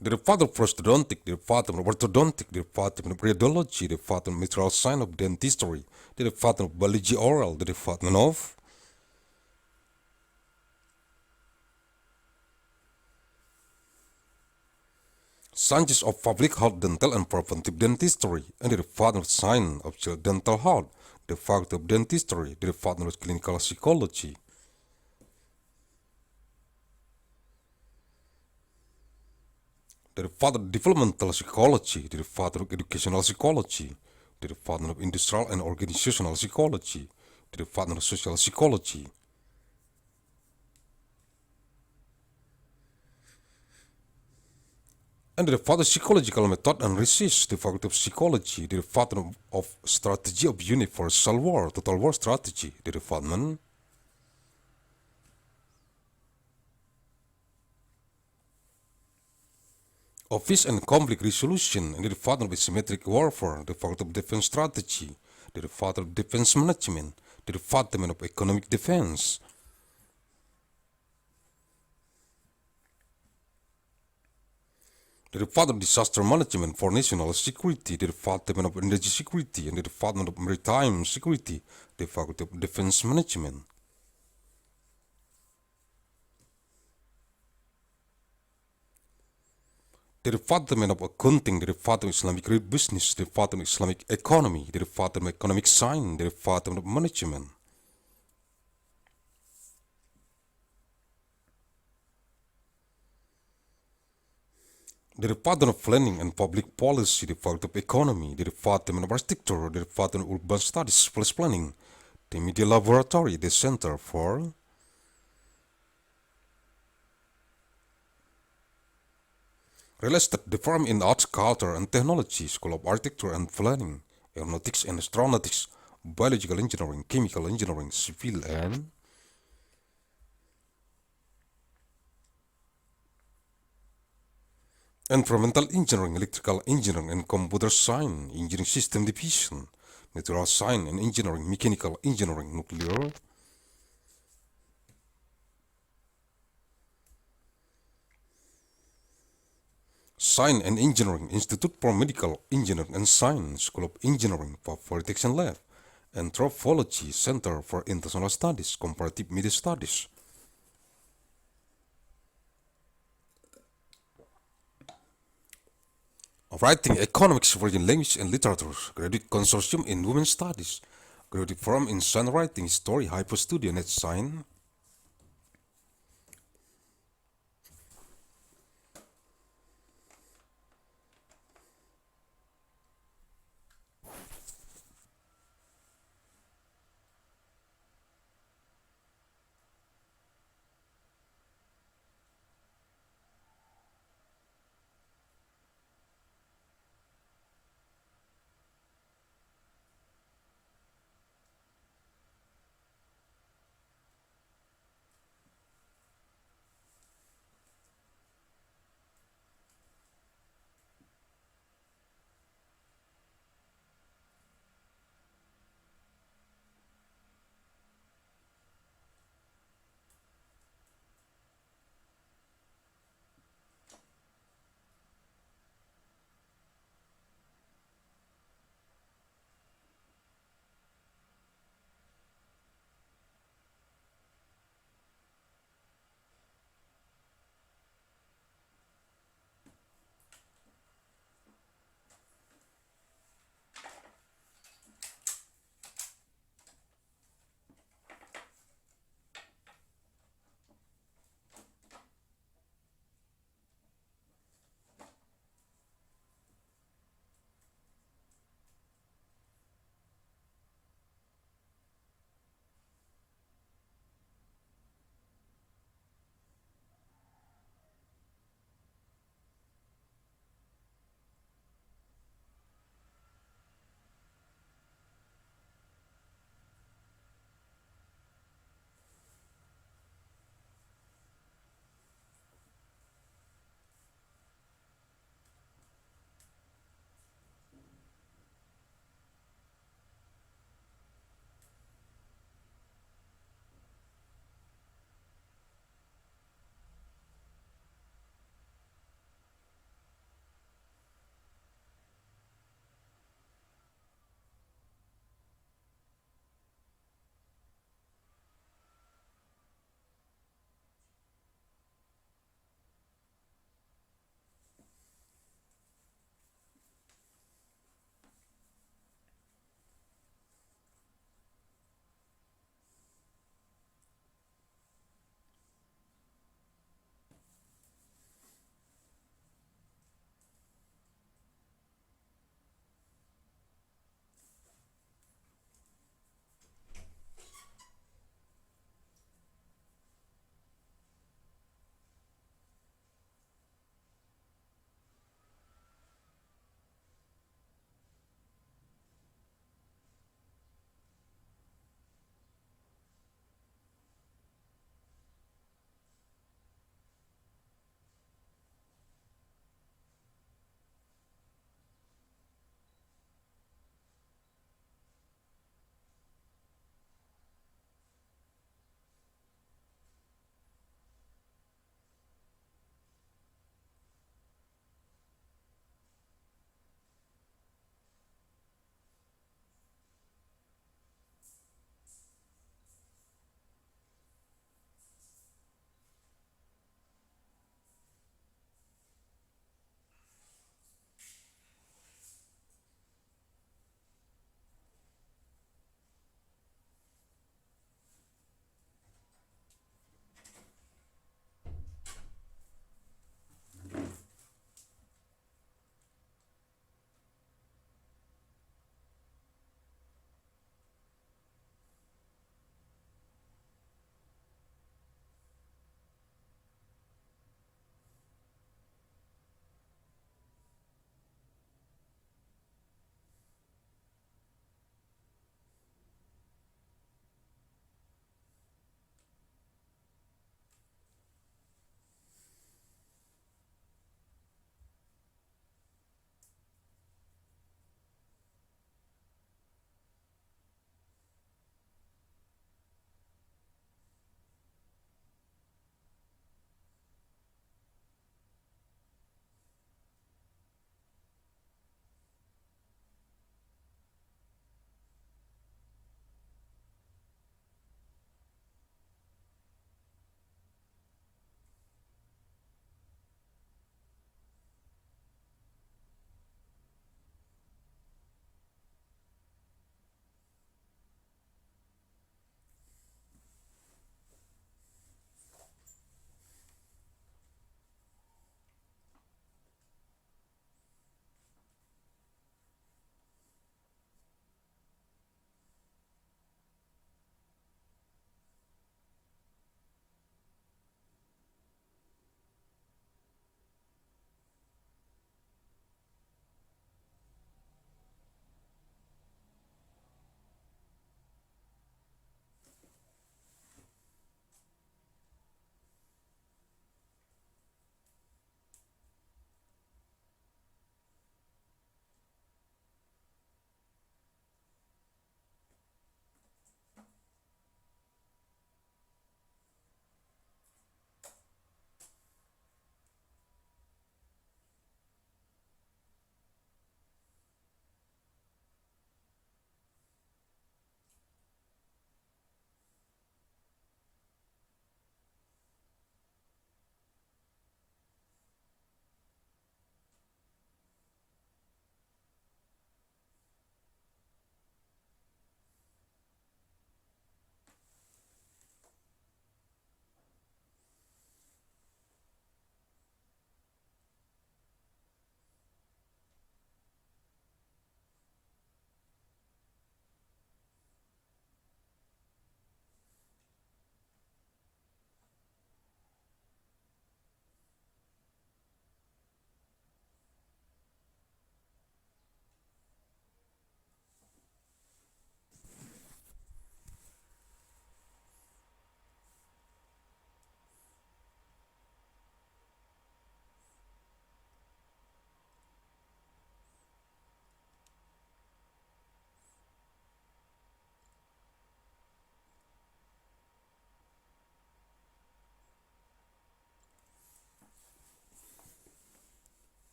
The Department of Prosthodontic, the Department of Orthodontic, the Department of Radiology, the Department of Material Science of Dentistry, the Department of Biology Oral, the Department of Sciences of Public Health, Dental and Preventive Dentistry, and the Department of Science of Child Dental Health, the Department of Dentistry, the Department of Clinical Psychology. The Department of Developmental Psychology, the Department of Educational Psychology, the Department of Industrial and Organizational Psychology, the Department of Social Psychology. And the Department of Psychological Method and Research, the Department of Psychology, the Department of Strategy of Universal War, Total War Strategy, the Department of Peace and Conflict Resolution, and the Department of Asymmetric Warfare, the Department of Defense Strategy, the Department of Defense Management, the Department of Economic Defense. The Department of Disaster Management for National Security, the Department of Energy Security, and the Department of Maritime Security, the Department of Defense Management. The Department of Accounting, the Department of Islamic Business, the Department of Islamic Economy, the Department of Economic Science, the Department of Management. The Department of Planning and Public Policy, the Department of Economy, the Department of Architecture, the Department of Urban Studies plus Planning, the Media Laboratory, the Center for Real Estate, the Firm in Arts, Culture and Technology, School of Architecture and Planning, Aeronautics and Astronautics, Biological Engineering, Chemical Engineering, Civil and Environmental Engineering, Electrical Engineering and Computer Science, Engineering System Division, Material Science and Engineering, Mechanical Engineering, Nuclear, Science and Engineering, Institute for Medical Engineering and Science, School of Engineering, Politics and Lab, Anthropology, Center for International Studies, Comparative Media Studies. Writing, Economics, Foreign Language and Literature, Graduate Consortium in Women's Studies, Graduate Forum in Science Writing, Story, Hyper Studio, Net Science,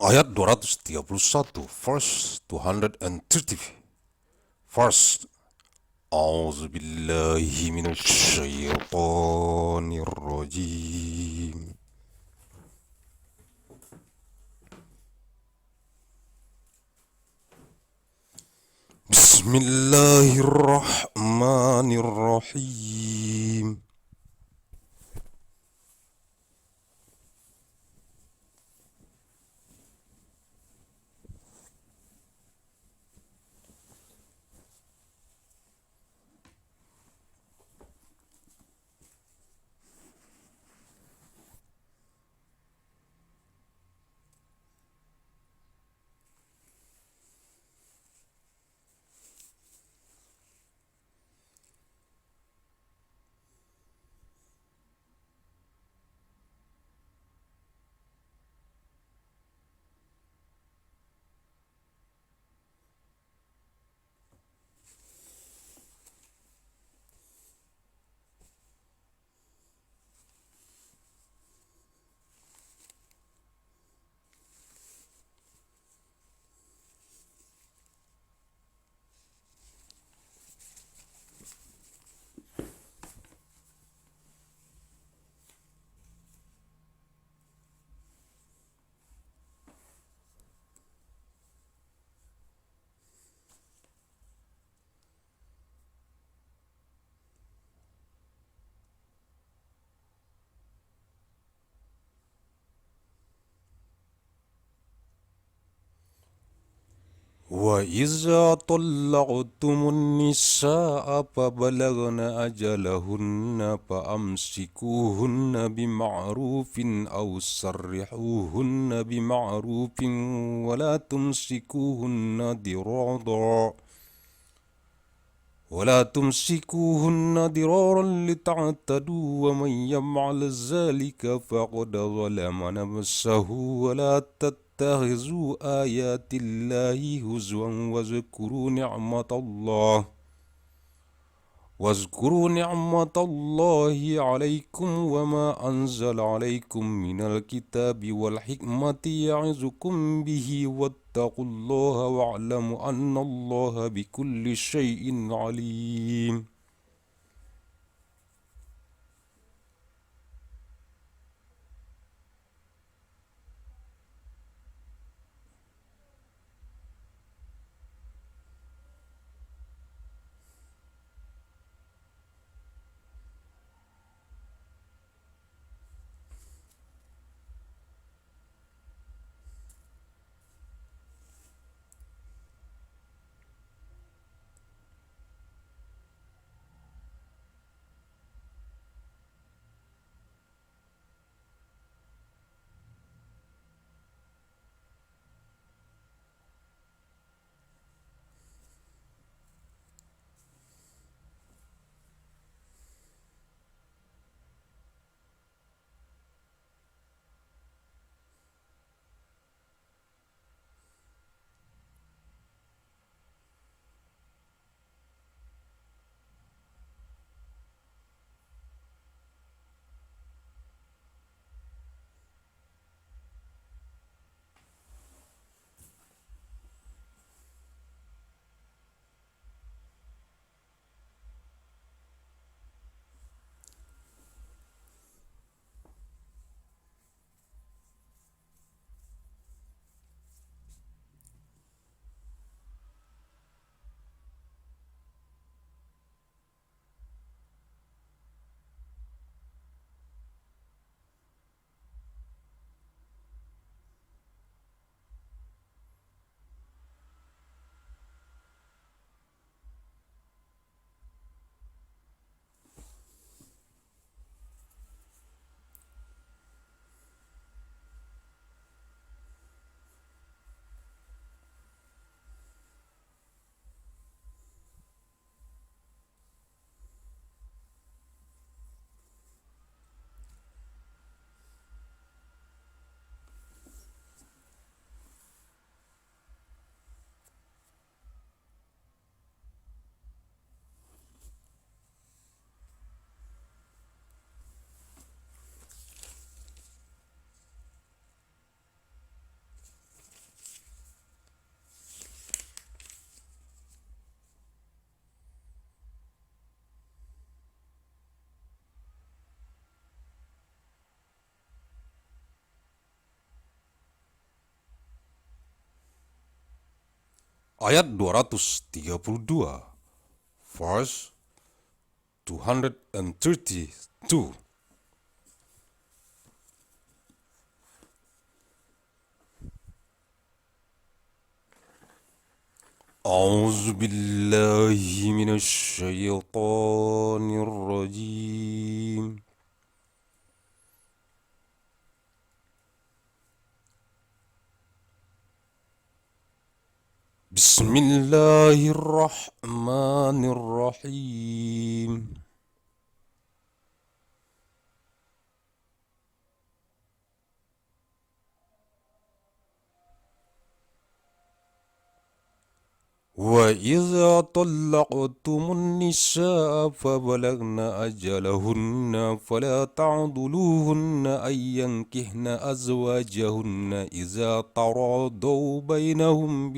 Ayat 231, verse 230. First, أعوذ بالله من الشيطان الرجيم. بسم الله الرحمن الرحيم. وإذا طلقتم النساء فبلغن أجلهن فأمسكوهن بمعروف أو سرحوهن بمعروف ولا تمسكوهن ضرارا لتعتدوا ومن يفعل ذلك فقد ظلم نفسه ولا تتخذوا آيات الله هزوا واذكروا نعمة الله عليكم وما أنزل عليكم من الكتاب والحكمة يعظكم به واتقوا الله واعلموا أن الله بكل شيء عليم. Ayat 232, verse 232. أعوذ بالله من الشيطان الرجيم. بسم الله الرحمن الرحيم. وإذا طلقتم النساء فبلغن أجلهن فلا تعضلوهن أن ينكحن أزواجهن إذا تراضوا بينهم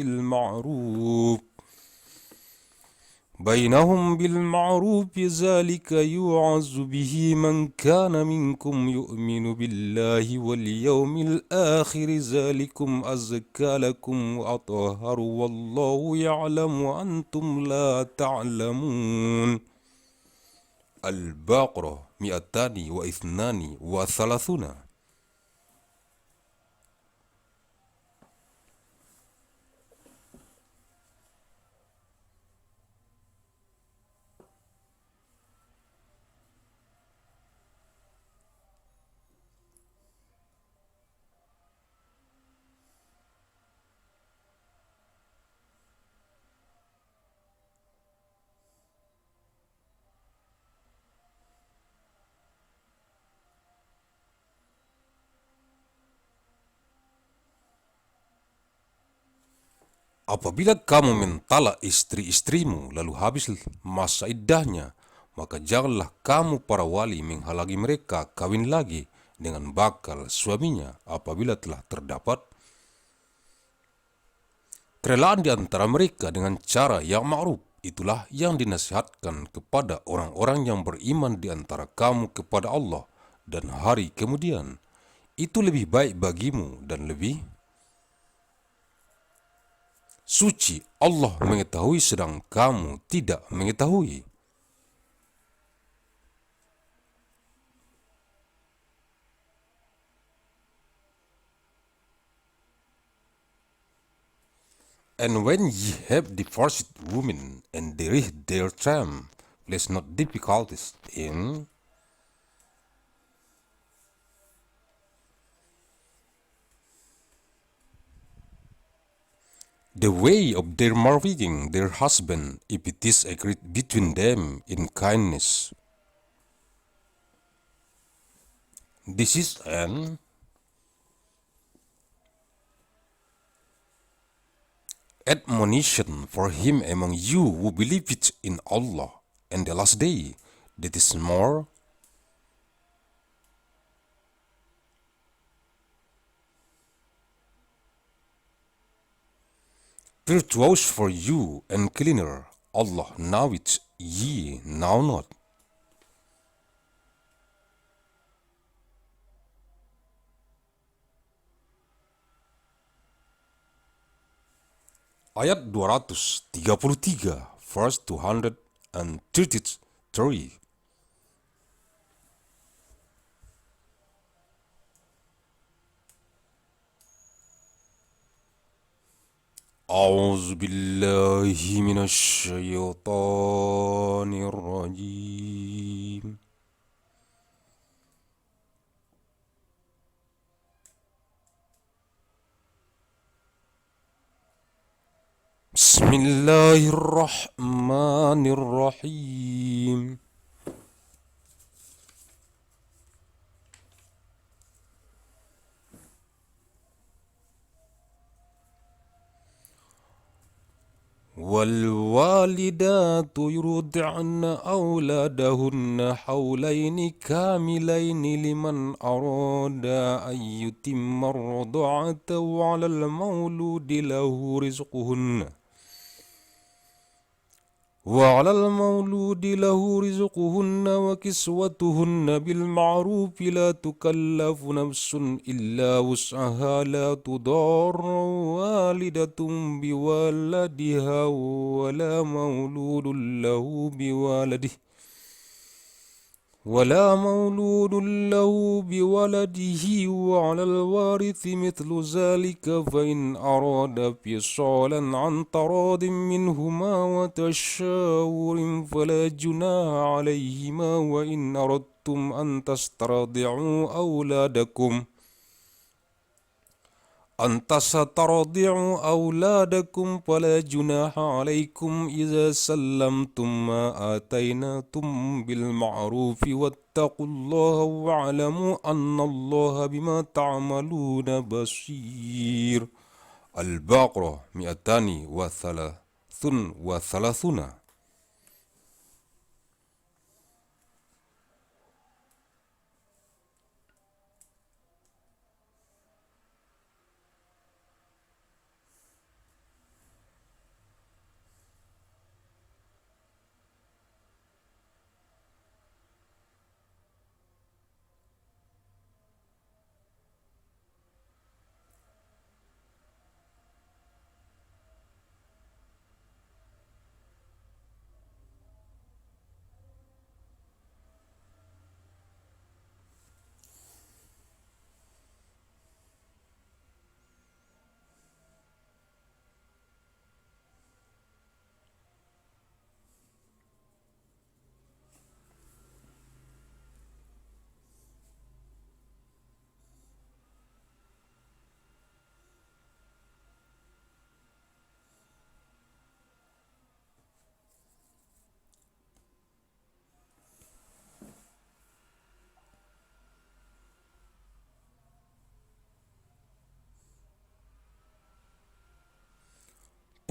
بالمعروف ذلك يوعظ به من كان منكم يؤمن بالله واليوم الآخر ذلكم أزكى لكم وأطهر والله يعلم وأنتم لا تعلمون. البقرة 232. Apabila kamu mentalak istri-istrimu lalu habis masa iddahnya, maka janganlah kamu para wali menghalangi mereka kawin lagi dengan bakal suaminya apabila telah terdapat kerelaan di antara mereka dengan cara yang ma'ruf. Itulah yang dinasihatkan kepada orang-orang yang beriman di antara kamu kepada Allah dan hari kemudian. Itu lebih baik bagimu dan lebih suci. Allah mengetahui sedang kamu tidak mengetahui. And when ye have divorced women and there is their term, place not difficulties in the way of their marrying their husband, if it is agreed between them in kindness. This is an admonition for him among you who believe it in Allah and the last day, that is more virtuous for you and cleaner. Allah knoweth, ye know not. Ayat 233, verse 233. أعوذ بالله من الشيطان الرجيم. بسم الله الرحمن الرحيم. والوالدات يرضعن أولادهن حولين كاملين لمن أراد أن يتم الرضاعة وعلى المولود له رزقهن وعلى المولود له رزقهن وكسوتهن بالمعروف لا تكلف نفس إلا وسعها لا تضار والدة بولدها ولا مولود له بولده بولده وعلى الوارث مثل ذلك فإن أراد فصالا عن تراض منهما وتشاور فلا جناح عليهما وإن أردتم أن تسترضعوا أولادكم فلا جناح عليكم إذا سلمتم ما آتيناكم بالمعروف واتقوا الله واعلموا أن الله بما تعملون بصير. البقرة 233.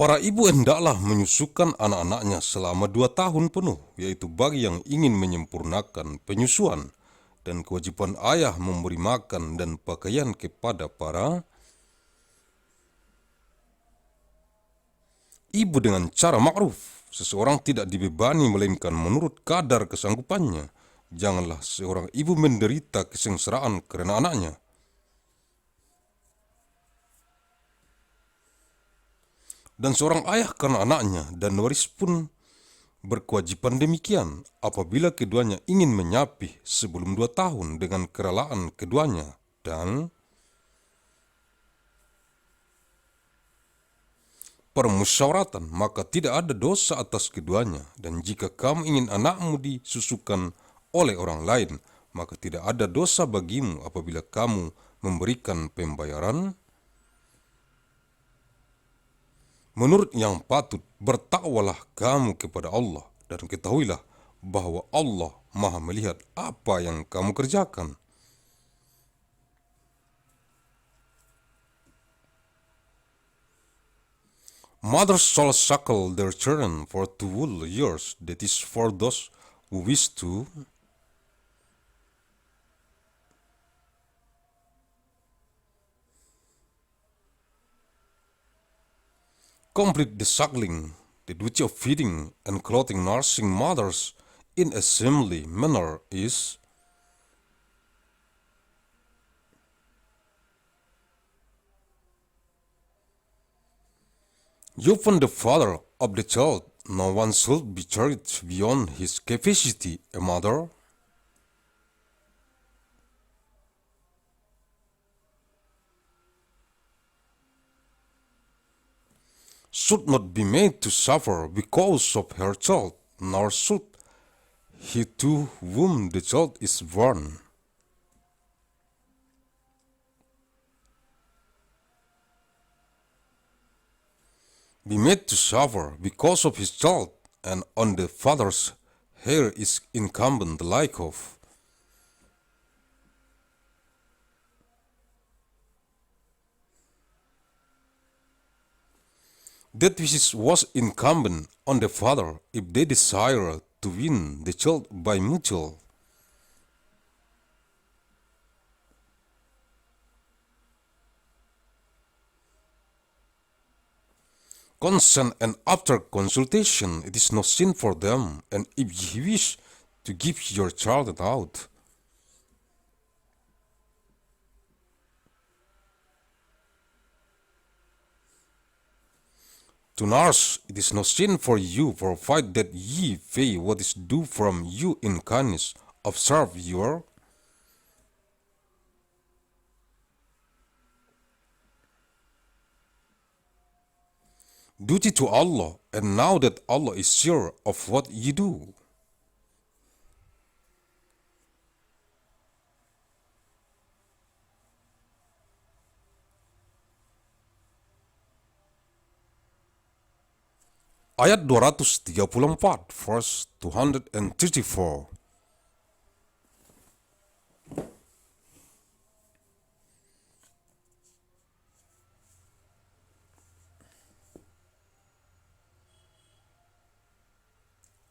Para ibu hendaklah menyusukan anak-anaknya selama 2 tahun penuh, yaitu bagi yang ingin menyempurnakan penyusuan, dan kewajiban ayah memberi makan dan pakaian kepada para ibu dengan cara ma'ruf. Seseorang tidak dibebani melainkan menurut kadar kesanggupannya. Janganlah seorang ibu menderita kesengsaraan karena anaknya, dan seorang ayah karena anaknya, dan waris pun berkewajiban demikian apabila keduanya ingin menyapih sebelum 2 tahun dengan kerelaan keduanya dan permusyawaratan, maka tidak ada dosa atas keduanya. Dan jika kamu ingin anakmu disusukan oleh orang lain, maka tidak ada dosa bagimu apabila kamu memberikan pembayaran menurut yang patut. Bertakwalah kamu kepada Allah dan ketahuilah bahwa Allah Maha melihat apa yang kamu kerjakan. Mothers shall suckle their children for 2 whole years, that is for those who wish to complete the suckling. The duty of feeding and clothing nursing mothers in a seemly manner is upon the father of the child. No one should be charged beyond his capacity. A mother should not be made to suffer because of her child, nor should he to whom the child is born be made to suffer because of his child, and on the father's hair is incumbent the like of that which was incumbent on the father if they desire to win the child by mutual. consent, and after consultation, it is no sin for them, and if you wish to give your child out, to nurse, it is no sin for you, provided that ye pay what is due from you in kindness. Observe your duty to Allah, and now that Allah is sure of what ye do. Ayat 234, verse 234.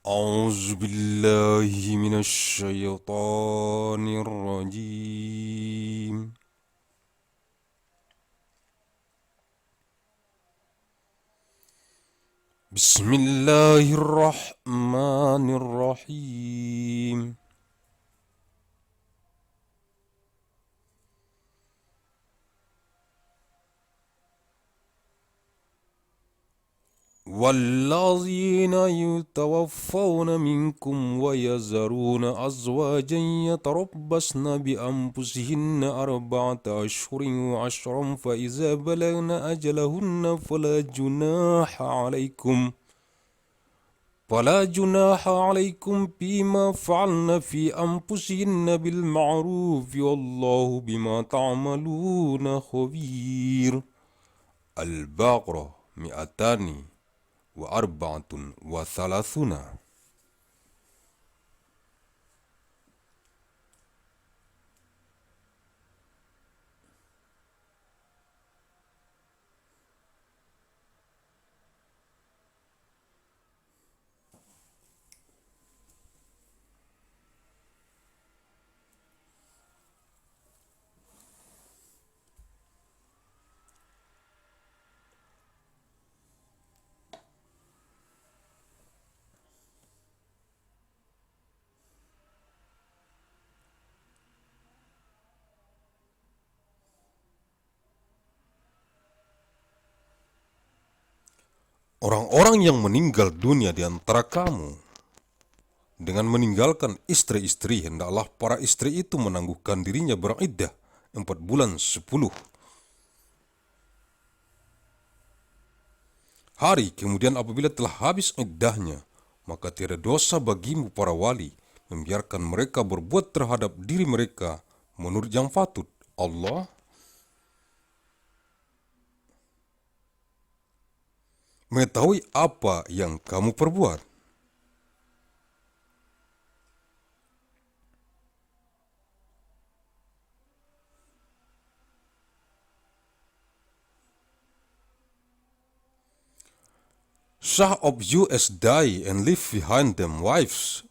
أعوذ بالله من الشيطان الرجيم. بسم الله الرحمن الرحيم. والذين يتوفون منكم ويذرون أزواجا يتربصن بأنفسهن 4 أشهر وعشرا فإذا بلغن أجلهن فلا جناح عليكم فيما فعلن في أنفسهن بالمعروف والله بما تعملون خبير. البقرة 234. Orang-orang yang meninggal dunia di antara kamu dengan meninggalkan istri-istri, hendaklah para istri itu menangguhkan dirinya beriddah 4 bulan 10 hari. Kemudian apabila telah habis iddahnya, maka tiada dosa bagimu para wali membiarkan mereka berbuat terhadap diri mereka menurut yang patut. Allah mengetahui apa yang kamu perbuat. Some of you as die and leave behind them wives.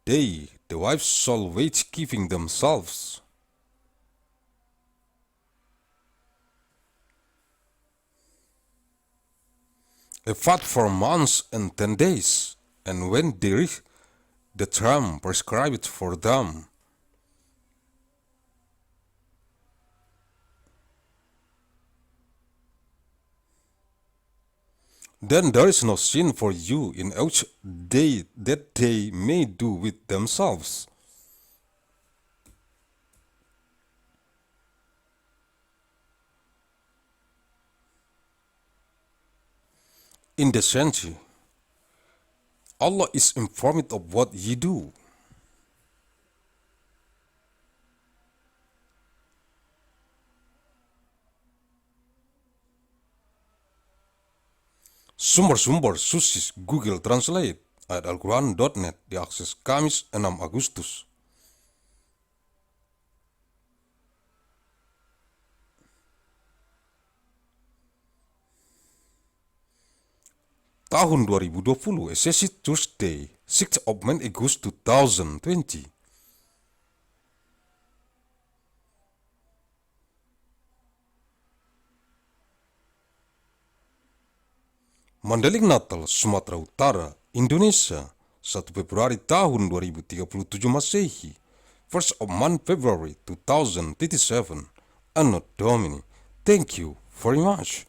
The wives shall wait keeping themselves. A fast for months and 10 days, and when they reach the term prescribed for them, then there is no sin for you in which that they may do with themselves. In the sense, Allah is informed of what ye do. Sumber-sumber Susis Google Translate at alquran.net diakses Kamis 6 Agustus. Tahun 2020, sesi Tuesday, 6 of August 2020. Mandailing Natal, Sumatera Utara, Indonesia, 1 Februari tahun 2037 Masehi, 1st of month February 2037, Anno Domini. Thank you very much.